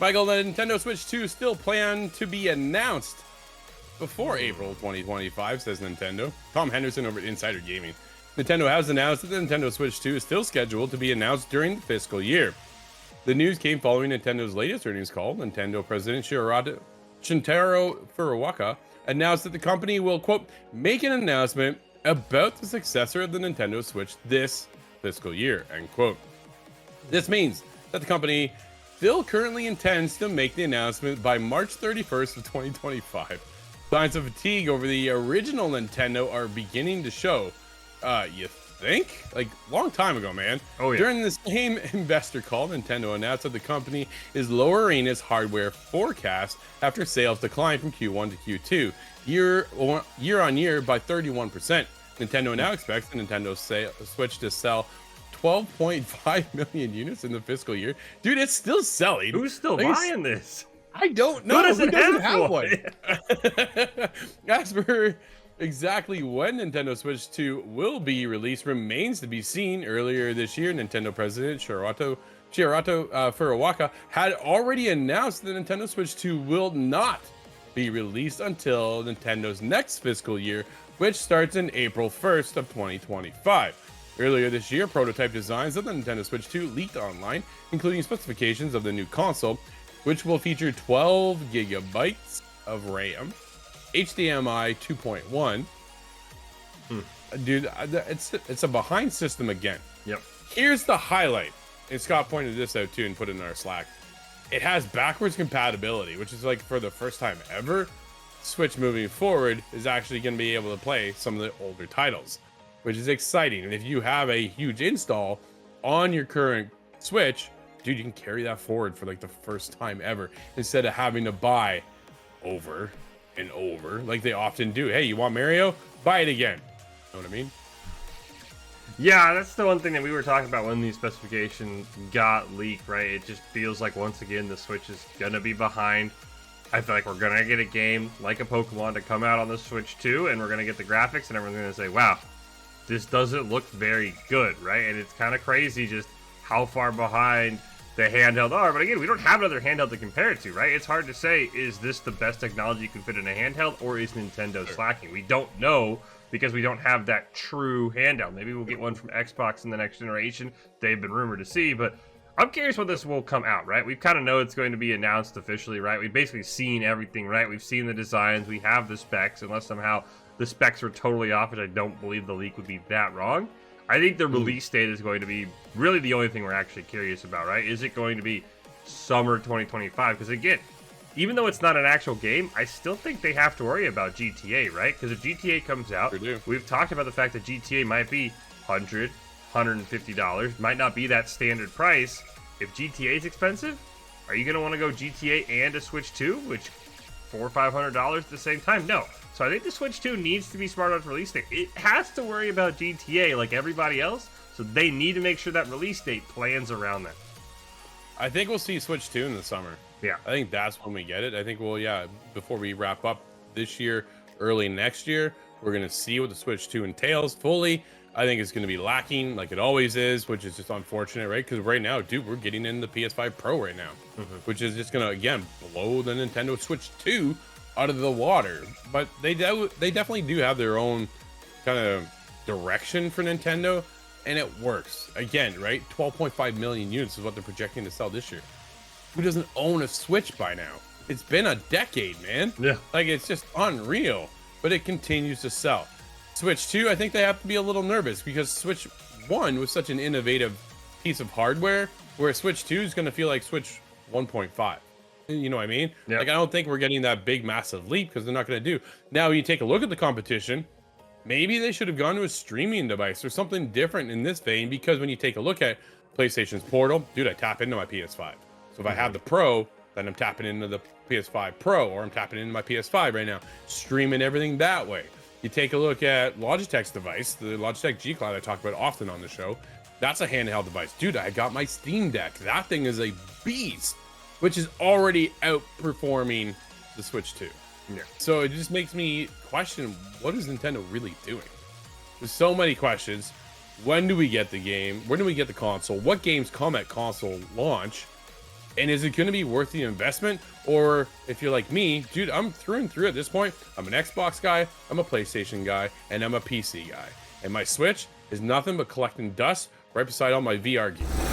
Michael, the Nintendo Switch 2 still planned to be announced before April 2025, says Nintendo. Tom Henderson over at Insider Gaming. Nintendo has announced that the Nintendo Switch 2 is still scheduled to be announced during the fiscal year. The news came following Nintendo's latest earnings call. Nintendo President Shuntaro Furukawa announced that the company will, quote, make an announcement about the successor of the Nintendo Switch this fiscal year, end quote. This means that the company still currently intends to make the announcement by March 31st of 2025. Signs of fatigue over the original Nintendo are beginning to show. You think? Like, long time ago, man. Oh, yeah. During the same investor call, Nintendo announced that the company is lowering its hardware forecast after sales declined from Q1 to Q2 year on year by 31%. Nintendo now expects the Nintendo Switch to sell 12.5 million units in the fiscal year. Dude, it's still selling. Who's still buying this? I don't know. Who doesn't have one? As for exactly when Nintendo Switch 2 will be released remains to be seen. Earlier this year, Nintendo President Shuntaro Furukawa had already announced that Nintendo Switch 2 will not be released until Nintendo's next fiscal year, which starts in April 1st of 2025. Earlier this year, prototype designs of the Nintendo Switch 2 leaked online, including specifications of the new console, which will feature 12 gigabytes of RAM, HDMI 2.1. Dude, it's a behind system again. Yep. Here's the highlight, and Scott pointed this out too and put it in our Slack. It has backwards compatibility, which is like for the first time ever, Switch moving forward is actually going to be able to play some of the older titles, which is exciting. And if you have a huge install on your current Switch, dude, you can carry that forward for like the first time ever instead of having to buy over and over like they often do. Hey, you want Mario? Buy it again. Know what I mean? Yeah, that's the one thing that we were talking about when these specifications got leaked, right? It just feels like, once again, the Switch is going to be behind. I feel like we're going to get a game like a Pokemon to come out on the Switch 2, and we're going to get the graphics, and everyone's going to say, wow, this doesn't look very good, right? And it's kind of crazy just how far behind the handheld are. But again, we don't have another handheld to compare it to, right? It's hard to say, is this the best technology you can fit in a handheld, or is Nintendo slacking? We don't know, because we don't have that true handheld. Maybe we'll get one from Xbox in the next generation. They've been rumored to see, but I'm curious when this will come out, right? We kind of know it's going to be announced officially, right? We've basically seen everything, right? We've seen the designs. We have the specs, unless somehow the specs are totally off, which I don't believe the leak would be that wrong. I think the release date is going to be really the only thing we're actually curious about, right? Is it going to be summer 2025? Because again, even though it's not an actual game, I still think they have to worry about GTA, right? Because if GTA comes out, we've talked about the fact that GTA might be $100, $150, might not be that standard price. If GTA is expensive, are you going to want to go GTA and a Switch 2, which $400 or $500 at the same time? No. So I think the Switch 2 needs to be smart on its release date. It has to worry about GTA like everybody else, so they need to make sure that release date plans around that. I think we'll see Switch 2 in the summer. Yeah. I think that's when we get it. I think before we wrap up this year, early next year, we're going to see what the Switch 2 entails fully. I think it's going to be lacking like it always is, which is just unfortunate, right? Because right now, dude, we're getting in the PS5 Pro right now, which is just going to, again, blow the Nintendo Switch 2 out of the water. But they definitely do have their own kind of direction for Nintendo, and it works. Again, right? 12.5 million units is what they're projecting to sell this year. Who doesn't own a Switch by now? It's been a decade, man. Yeah. Like, it's just unreal, but it continues to sell. Switch 2, I think they have to be a little nervous because Switch 1 was such an innovative piece of hardware, where Switch 2 is going to feel like Switch 1.5. You know what I mean? Yep. Like, I don't think we're getting that big, massive leap because they're not going to do. Now, you take a look at the competition, maybe they should have gone to a streaming device or something different in this vein, because when you take a look at PlayStation's Portal, dude, I tap into my PS5. So if I have the Pro, then I'm tapping into the PS5 Pro, or I'm tapping into my PS5 right now, streaming everything that way. You take a look at Logitech's device, the Logitech G Cloud I talk about often on the show. That's a handheld device. Dude, I got my Steam Deck. That thing is a beast, which is already outperforming the Switch 2. Yeah. So it just makes me question, what is Nintendo really doing? There's so many questions. When do we get the game? When do we get the console? What games come at console launch? And is it going to be worth the investment? Or if you're like me, dude, I'm through and through at this point. I'm an Xbox guy, I'm a PlayStation guy, and I'm a PC guy. And my Switch is nothing but collecting dust right beside all my VR gear.